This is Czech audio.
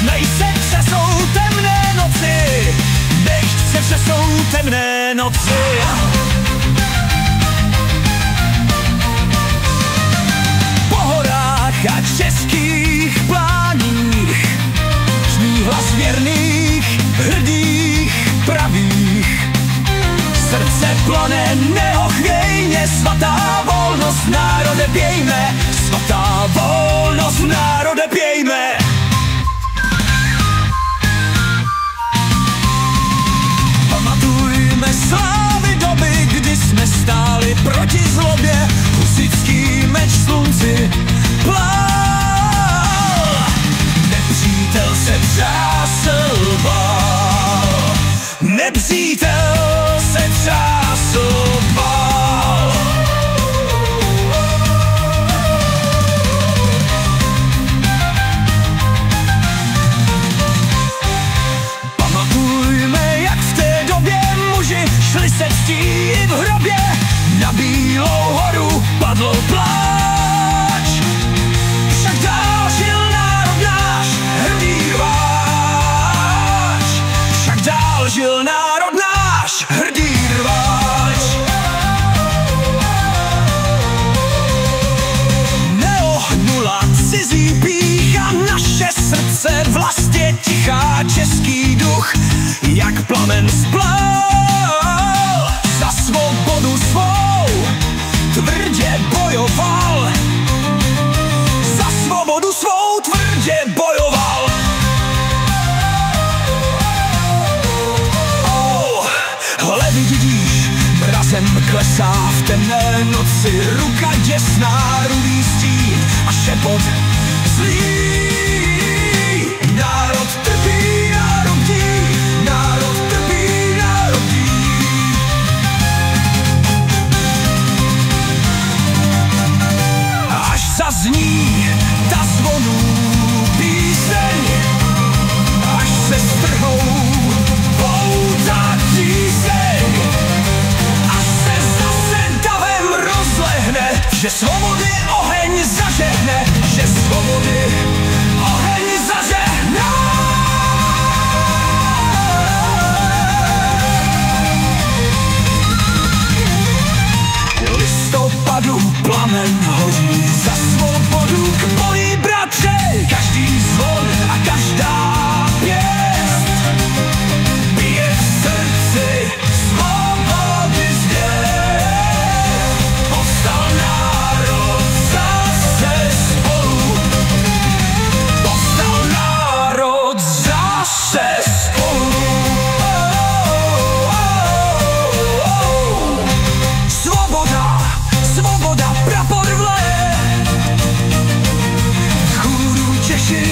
Nejsem přesou temné noci, nechť se přesou temné noci. Po horách a českých pláních zní hlas věrných, hrdých, pravých. Srdce plone neochvějně, svatá volnost v národe pějme, svatá volnost v národe pějme. Pamatujme slávy doby, kdy jsme stáli proti zlobě, husitský meč slunci plál. Nepřítel se třásl bál, nepřítel se třásl bál. Pamatujme, jak v té době muži šli se ctí i v hrobě, na Bílou horu padl pláč. Však dál žil národ náš, hrdý rváč. Však dál žil národ náš, hrdý rváč. Neohnula cizí pýcha naše srdce, vlastně tichá český duch, jak plamen splál. Za svobodu svou tvrdě bojoval, za svobodu svou tvrdě bojoval. Levý vidíš, mrazem klesá v temné noci, ruka děsná, rudý stín a šepot zlý. Národ trpí, národ dí, národ trpí, národ dí. Až zazní ta zvonů píseň, až se strhou pouta tíseň, až se zase davem rozlehne, že svobody oheň zažehne, že svobody oheň zažehne. Listopadu plamen hoří, za svobodu k boji bratře, každý zvon a každá pěst bije v srdci svobody zdět. Povstal národ zase spolu, povstal národ zase spolu. Svoboda, svoboda, prapor vleje, v chůru Češi